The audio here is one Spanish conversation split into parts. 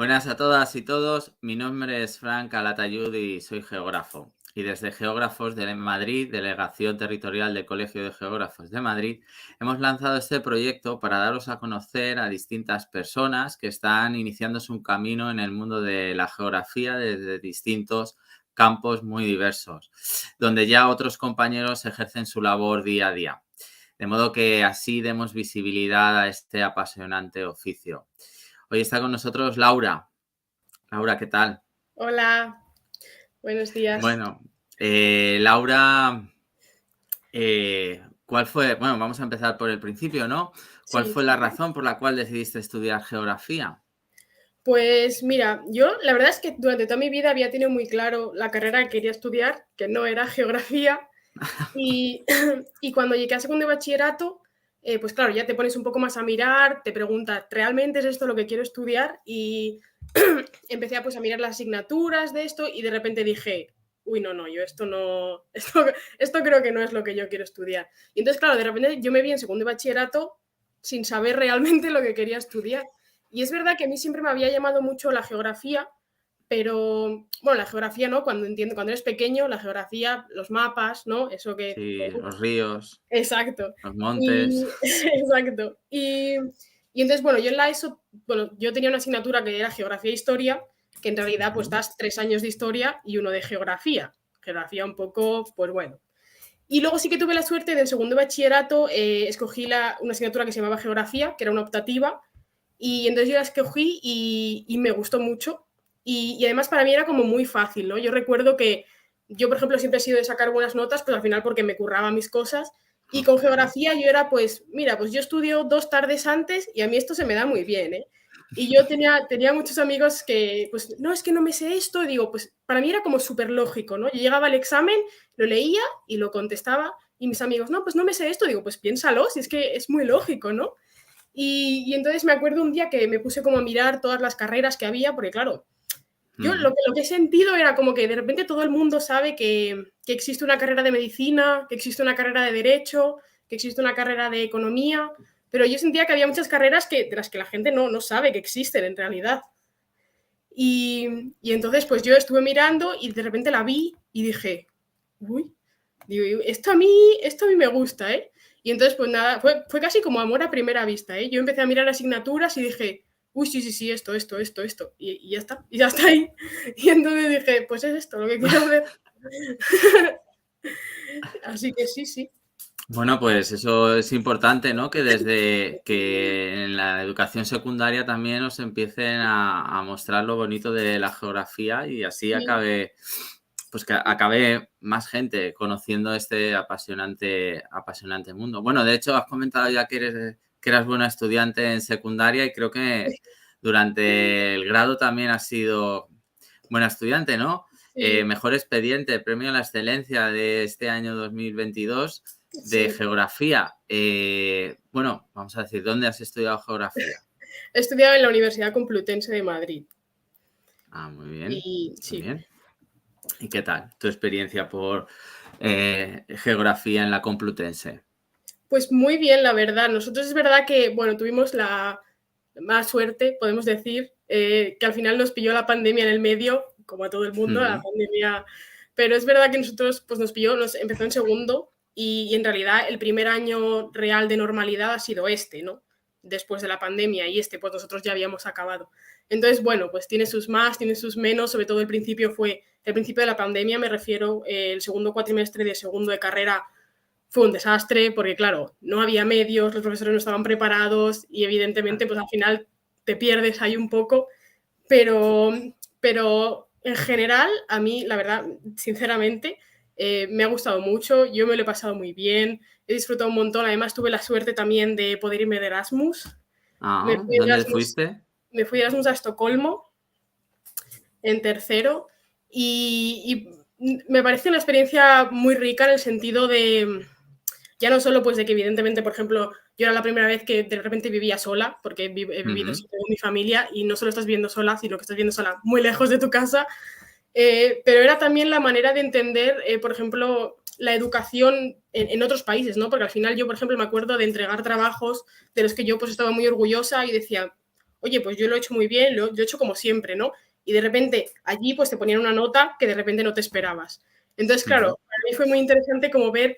Buenas a todas y todos. Mi nombre es Frank Calatayud y soy geógrafo. Y desde Geógrafos de Madrid, Delegación Territorial del Colegio de Geógrafos de Madrid, hemos lanzado este proyecto para daros a conocer a distintas personas que están iniciándose un camino en el mundo de la geografía desde distintos campos muy diversos, donde ya otros compañeros ejercen su labor día a día. De modo que así demos visibilidad a este apasionante oficio. Hoy está con nosotros Laura. Laura, ¿qué tal? Hola, buenos días. Bueno, Laura, ¿cuál fue? Bueno, vamos a empezar por el principio, ¿no? ¿Cuál Sí, fue la razón por la cual decidiste estudiar geografía? pues mira, yo la verdad es que durante toda mi vida había tenido muy claro la carrera que quería estudiar, que no era geografía, y, y cuando llegué a segundo de bachillerato, pues claro, ya te pones un poco más a mirar, te preguntas, ¿realmente es esto lo que quiero estudiar? Y empecé pues, a mirar las asignaturas de esto y de repente dije, uy, no, yo esto no, esto creo que no es lo que yo quiero estudiar. Y entonces, claro, de repente yo me vi en segundo de bachillerato sin saber realmente lo que quería estudiar. Y es verdad que a mí siempre me había llamado mucho la geografía, pero bueno, la geografía, ¿no? Cuando eres pequeño, la geografía, los mapas, ¿no? Eso que... Sí, los ríos, Exacto. los montes. Y, exacto. Y entonces, bueno, yo en la ESO, bueno, yo tenía una asignatura que era geografía e historia, que en realidad pues Ujú. das 3 años de historia y uno de geografía. Geografía un poco, pues bueno. Y luego sí que tuve la suerte de en segundo de bachillerato escogí una asignatura que se llamaba geografía, que era una optativa, y entonces yo la escogí y me gustó mucho. Y además para mí era como muy fácil, ¿no? Yo recuerdo que yo, por ejemplo, siempre he sido de sacar buenas notas, pues al final porque me curraba mis cosas. Y con geografía yo era, pues, mira, pues yo estudio 2 tardes antes y a mí esto se me da muy bien, ¿eh? Y yo tenía muchos amigos que, pues, no, es que no me sé esto. Y digo, pues para mí era como súper lógico, ¿no? Yo llegaba al examen, lo leía y lo contestaba. Y mis amigos, no, pues no me sé esto. Digo, pues piénsalo, si es que es muy lógico, ¿no? Y entonces me acuerdo un día que me puse como a mirar todas las carreras que había, porque claro, yo Ujú. lo que he sentido era como que de repente todo el mundo sabe que existe una carrera de medicina, que existe una carrera de derecho, que existe una carrera de economía, pero yo sentía que había muchas carreras de las que la gente no sabe que existen en realidad. Y entonces pues yo estuve mirando y de repente la vi y dije, uy, digo, esto a mí me gusta, ¿eh? Y entonces, pues nada, fue casi como amor a primera vista, ¿eh? Yo empecé a mirar asignaturas y dije, uy, sí, esto. Y ya está ahí. Y entonces dije, pues es esto lo que quiero ver. Así que sí. Bueno, pues eso es importante, ¿no? Que desde que en la educación secundaria también os empiecen a mostrar lo bonito de la geografía y así Sí, pues que acabe más gente conociendo este apasionante mundo. Bueno, de hecho, has comentado ya que eras buena estudiante en secundaria y creo que durante el grado también has sido buena estudiante, ¿no? sí, Mejor expediente, premio a la excelencia de este año 2022 de sí. geografía. Bueno, vamos a decir, ¿dónde has estudiado geografía? He estudiado en la Universidad Complutense de Madrid. Ah, muy bien, Y muy sí, bien. ¿Y qué tal tu experiencia por geografía en la Complutense? pues muy bien, la verdad. Nosotros es verdad que, bueno, tuvimos la más suerte, podemos decir, que al final nos pilló la pandemia en el medio, como a todo el mundo, la Ujú. pandemia. Pero es verdad que nosotros, pues nos pilló, nos empezó en segundo y en realidad el primer año real de normalidad ha sido este, ¿no? Después de la pandemia y pues nosotros ya habíamos acabado. Entonces, bueno, pues tiene sus más, tiene sus menos, sobre todo el principio de la pandemia, me refiero, el segundo cuatrimestre de segundo de carrera fue un desastre porque, claro, no había medios, los profesores no estaban preparados y evidentemente, pues al final te pierdes ahí un poco, pero, pero en general, a mí, la verdad, sinceramente, me ha gustado mucho, yo me lo he pasado muy bien, he disfrutado un montón, además tuve la suerte también de poder irme de Erasmus, me Ah, fui de ¿dónde Erasmus, fuiste? me fui de Erasmus a Estocolmo en tercero y me parece una experiencia muy rica en el sentido de, ya no solo pues de que evidentemente, por ejemplo, yo era la primera vez que de repente vivía sola, porque he vivido Ujú. siempre con mi familia y no solo estás viviendo sola, sino que estás viviendo sola muy lejos de tu casa, pero era también la manera de entender, por ejemplo, la educación en otros países, ¿no? Porque al final yo, por ejemplo, me acuerdo de entregar trabajos de los que yo pues estaba muy orgullosa y decía, oye, pues yo lo he hecho muy bien, yo he hecho como siempre, ¿no? Y de repente allí pues te ponían una nota que de repente no te esperabas. Entonces, claro, para mí fue muy interesante como ver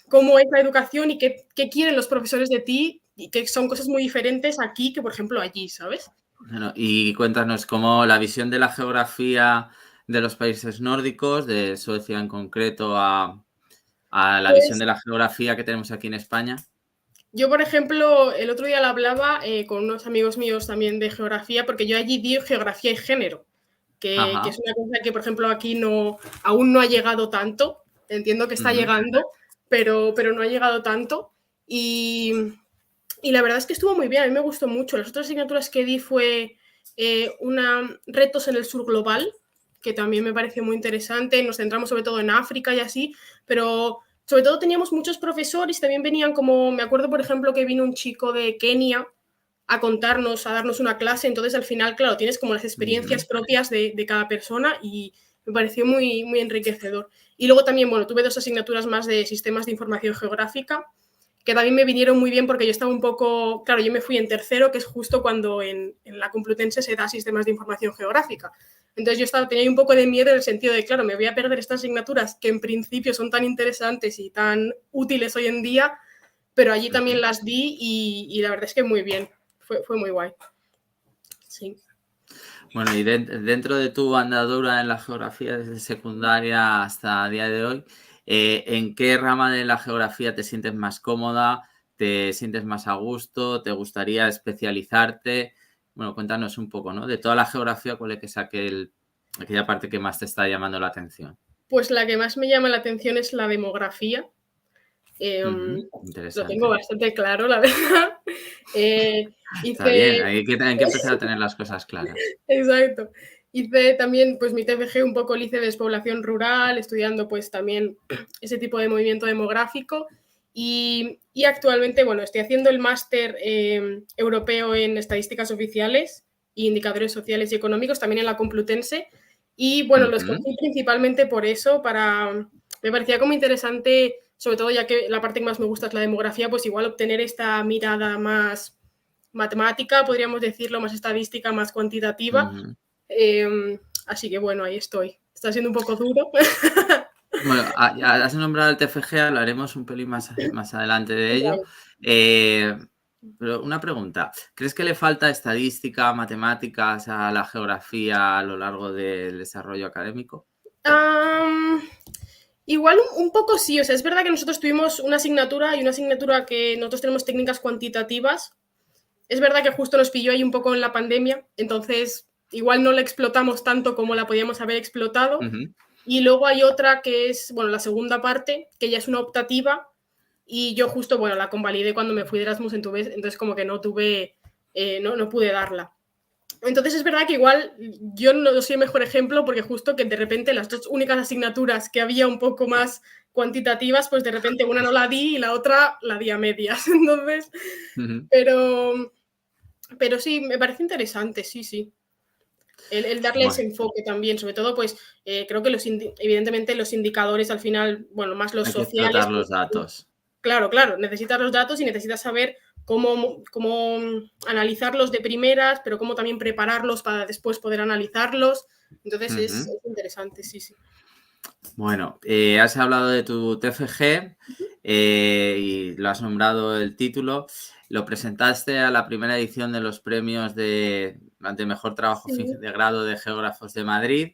cómo es la educación y qué quieren los profesores de ti y que son cosas muy diferentes aquí que, por ejemplo, allí, ¿sabes? Bueno, y cuéntanos cómo la visión de la geografía de los países nórdicos, de Suecia en concreto, a la visión Pues de la geografía que tenemos aquí en España. yo, por ejemplo, el otro día la hablaba con unos amigos míos también de geografía, porque yo allí di geografía y género, que Ajá. es una cosa que, por ejemplo, aquí aún no ha llegado tanto. Entiendo que está llegando, pero no ha llegado tanto. Y la verdad es que estuvo muy bien, a mí me gustó mucho. Las otras asignaturas que di fue retos en el sur global, que también me pareció muy interesante. Nos centramos sobre todo en África y así, pero sobre todo teníamos muchos profesores, también venían como, me acuerdo por ejemplo que vino un chico de Kenia a contarnos, a darnos una clase, entonces al final, claro, tienes como las experiencias propias de cada persona y me pareció muy, muy enriquecedor. Y luego también, bueno, tuve 2 asignaturas más de sistemas de información geográfica, que también me vinieron muy bien porque yo estaba un poco, claro, yo me fui en tercero, que es justo cuando en la Complutense se da sistemas de información geográfica. Entonces yo tenía un poco de miedo en el sentido de, claro, me voy a perder estas asignaturas que en principio son tan interesantes y tan útiles hoy en día, pero allí también las di y la verdad es que muy bien, fue muy guay. Sí. Bueno, y dentro de tu andadura en la geografía desde secundaria hasta el día de hoy, ¿en qué rama de la geografía te sientes más cómoda? ¿Te sientes más a gusto? ¿Te gustaría especializarte? Bueno, cuéntanos un poco, ¿no? De toda la geografía, ¿cuál es que es aquella parte que más te está llamando la atención? Pues la que más me llama la atención es la demografía. Lo tengo Interesante. bastante claro, la verdad. Está bien, Hice hay que empezar a tener las cosas claras. Exacto. Hice también, pues mi TFG un poco lo hice de despoblación rural, estudiando pues también ese tipo de movimiento demográfico y actualmente, bueno, estoy haciendo el máster europeo en estadísticas oficiales e indicadores sociales y económicos, también en la Complutense y bueno, lo Ujú, escogí principalmente por eso, me parecía como interesante, sobre todo ya que la parte que más me gusta es la demografía, pues igual obtener esta mirada más matemática, podríamos decirlo, más estadística, más cuantitativa. ujú. Así que bueno, ahí estoy. Está siendo un poco duro. Bueno, ya has nombrado el TFG, hablaremos un pelín más adelante de ello. Vale. Eh, pero una pregunta, ¿crees que le falta estadística, matemáticas a la geografía a lo largo del desarrollo académico? Um, igual un poco sí, o sea, es verdad que nosotros tuvimos una asignatura y una asignatura que nosotros tenemos técnicas cuantitativas. Es verdad que justo nos pilló ahí un poco en la pandemia, entonces igual no la explotamos tanto como la podíamos haber explotado. Ujú, Y luego hay otra que es, bueno, la segunda parte, que ya es una optativa, y yo justo, bueno, la convalidé cuando me fui de Erasmus, entonces como que no tuve, no pude darla. Entonces es verdad que igual yo no soy el mejor ejemplo porque justo que de repente las 2 únicas asignaturas que había un poco más cuantitativas, pues de repente una no la di y la otra la di a medias. Entonces, ujú. pero, pero sí, me parece interesante, sí, sí. El darle ese Bueno, enfoque también, sobre todo, pues creo que evidentemente los indicadores al final, bueno, más los hay que sociales, explotar los pues, datos. claro, claro, necesitas los datos y necesitas saber cómo analizarlos de primeras, pero cómo también prepararlos para después poder analizarlos. Entonces Ujú. es interesante, sí, sí. Bueno, has hablado de tu TFG y lo has nombrado el título. Lo presentaste a la primera edición de los premios de mejor trabajo Sí. de grado de geógrafos de Madrid.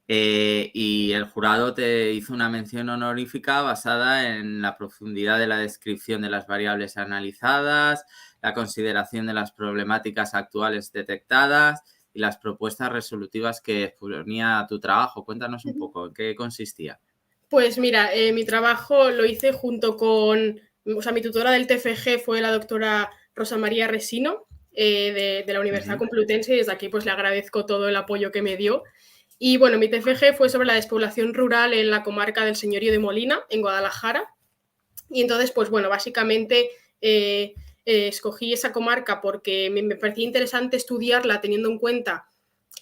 Y el jurado te hizo una mención honorífica basada en la profundidad de la descripción de las variables analizadas, la consideración de las problemáticas actuales detectadas y las propuestas resolutivas que exponía tu trabajo. Cuéntanos un poco, ¿en qué consistía? Pues mira, mi trabajo lo hice junto con, o sea, mi tutora del TFG fue la doctora Rosa María Resino, de la Universidad Ujú, Complutense, y desde aquí pues le agradezco todo el apoyo que me dio. Y bueno, mi TFG fue sobre la despoblación rural en la comarca del Señorío de Molina, en Guadalajara. Y entonces, pues bueno, básicamente escogí esa comarca porque me parecía interesante estudiarla teniendo en cuenta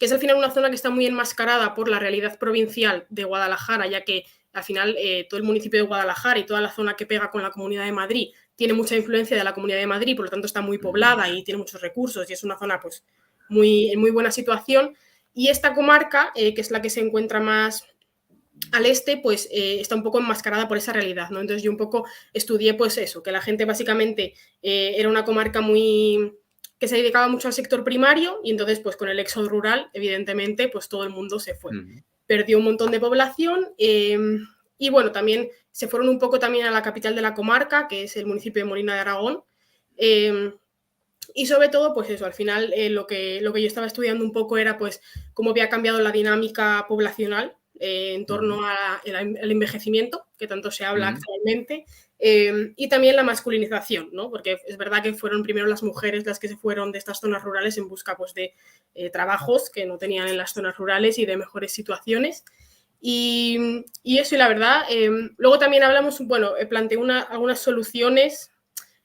que es al final una zona que está muy enmascarada por la realidad provincial de Guadalajara, ya que al final todo el municipio de Guadalajara y toda la zona que pega con la Comunidad de Madrid tiene mucha influencia de la Comunidad de Madrid, por lo tanto está muy poblada y tiene muchos recursos y es una zona pues en muy buena situación. Y esta comarca, que es la que se encuentra más al este, pues está un poco enmascarada por esa realidad, ¿no? Entonces yo un poco estudié pues eso, que la gente básicamente era una comarca que se dedicaba mucho al sector primario y entonces pues con el éxodo rural, evidentemente, pues todo el mundo se fue. Perdió un montón de población y bueno, también se fueron un poco también a la capital de la comarca, que es el municipio de Molina de Aragón. Y sobre todo, pues eso, al final lo que yo estaba estudiando un poco era pues cómo había cambiado la dinámica poblacional en torno al envejecimiento, que tanto se habla actualmente, y también la masculinización, ¿no? Porque es verdad que fueron primero las mujeres las que se fueron de estas zonas rurales en busca pues, de trabajos que no tenían en las zonas rurales y de mejores situaciones. Y eso, y la verdad, luego también hablamos, bueno, planteé algunas soluciones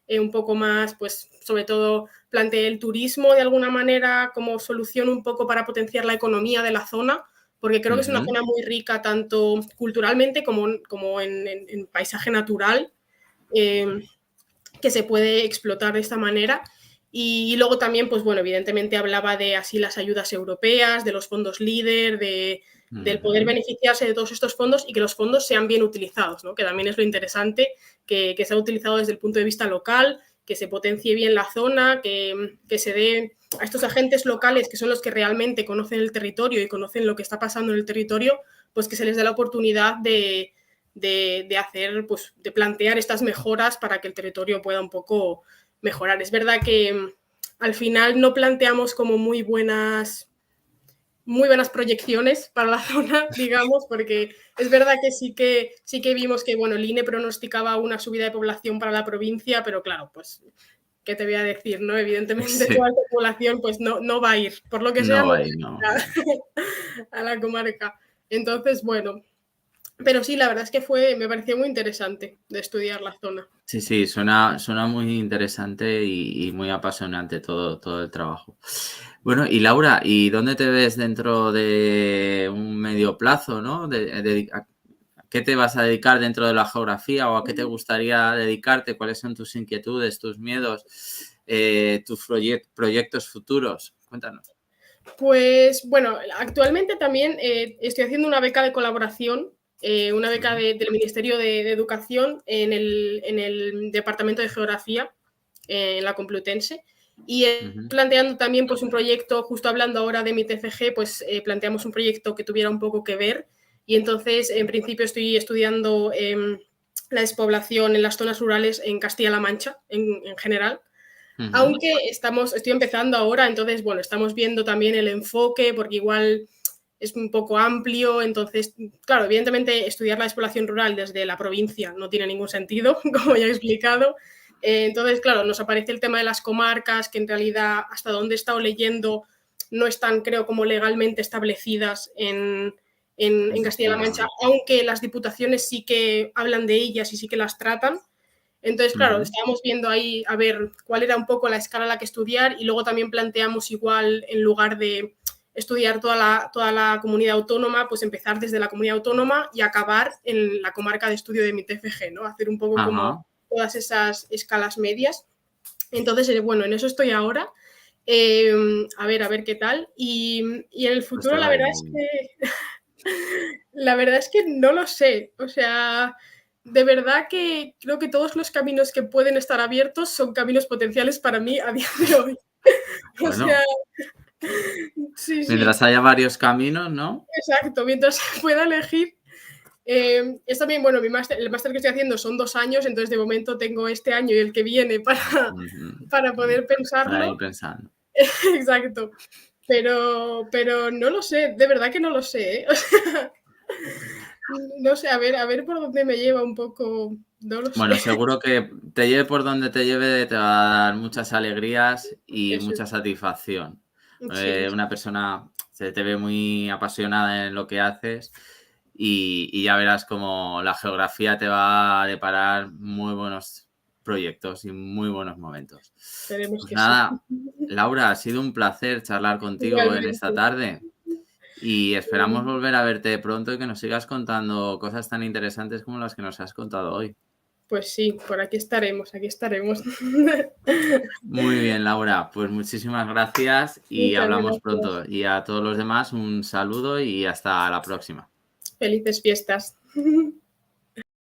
un poco más, pues sobre todo planteé el turismo de alguna manera como solución un poco para potenciar la economía de la zona, porque creo que es una zona muy rica tanto culturalmente como en paisaje natural, que se puede explotar de esta manera. Y luego también, pues bueno, evidentemente hablaba de así las ayudas europeas, de los fondos líder, del poder beneficiarse de todos estos fondos y que los fondos sean bien utilizados, ¿no? Que también es lo interesante, que sea utilizado desde el punto de vista local, que se potencie bien la zona, que se dé a estos agentes locales, que son los que realmente conocen el territorio y conocen lo que está pasando en el territorio, pues que se les dé la oportunidad de hacer, pues de plantear estas mejoras para que el territorio pueda un poco mejorar. Es verdad que al final no planteamos como muy buenas proyecciones para la zona, digamos, porque es verdad que sí que vimos que, bueno, el INE pronosticaba una subida de población para la provincia, pero claro, pues, ¿qué te voy a decir, no? Evidentemente toda esta población pues no va a ir, por lo que sea, no va a ir, no. a la comarca. Entonces, bueno, pero sí, la verdad es que me pareció muy interesante de estudiar la zona. Sí, suena muy interesante y muy apasionante todo el trabajo. Bueno, y Laura, ¿y dónde te ves dentro de un medio plazo, ¿no? ¿A qué te vas a dedicar dentro de la geografía o a qué te gustaría dedicarte? ¿Cuáles son tus inquietudes, tus miedos, tus proyectos futuros? Cuéntanos. Pues bueno, actualmente también estoy haciendo una beca de colaboración, una beca del Ministerio de Educación en el Departamento de Geografía, en la Complutense, y planteando también pues, un proyecto, justo hablando ahora de mi TFG, pues planteamos un proyecto que tuviera un poco que ver, y entonces en principio estoy estudiando la despoblación en las zonas rurales en Castilla-La Mancha en general. Aunque estoy empezando ahora, entonces, bueno, estamos viendo también el enfoque, porque igual es un poco amplio, entonces, claro, evidentemente estudiar la despoblación rural desde la provincia no tiene ningún sentido, como ya he explicado. Entonces, claro, nos aparece el tema de las comarcas, que en realidad, hasta donde he estado leyendo, no están, creo, como legalmente establecidas en Castilla-La Mancha, aunque las diputaciones sí que hablan de ellas y sí que las tratan. Entonces, claro, estábamos viendo ahí a ver cuál era un poco la escala a la que estudiar y luego también planteamos igual, en lugar de estudiar toda la comunidad autónoma, pues empezar desde la comunidad autónoma y acabar en la comarca de estudio de mi TFG, ¿no? Hacer un poco como todas esas escalas medias. Entonces, bueno, en eso estoy ahora. A ver qué tal. Y en el futuro, la verdad es que no lo sé. O sea, de verdad que creo que todos los caminos que pueden estar abiertos son caminos potenciales para mí a día de hoy. Bueno, o sea, sí. Mientras haya varios caminos, ¿no? Exacto, mientras pueda elegir. Es también, bueno, el máster que estoy haciendo son 2 años, entonces de momento tengo este año y el que viene para poder pensarlo. Para ir pensando. Exacto. Pero no lo sé, de verdad que no lo sé, ¿eh? O sea, no sé, a ver por dónde me lleva un poco, no lo sé. Bueno, seguro que te lleve por donde te lleve, te va a dar muchas alegrías y mucha satisfacción. Sí. Una persona se te ve muy apasionada en lo que haces y ya verás como la geografía te va a deparar muy buenos proyectos y muy buenos momentos. Esperemos que Nada, sí. Laura, ha sido un placer charlar contigo en esta Igualmente. tarde. Y esperamos volver a verte pronto y que nos sigas contando cosas tan interesantes como las que nos has contado hoy. Pues sí, por aquí estaremos, aquí estaremos. Muy bien, Laura. Pues muchísimas gracias y Muchas hablamos gracias. pronto. Y a todos los demás un saludo y hasta la próxima. Felices fiestas.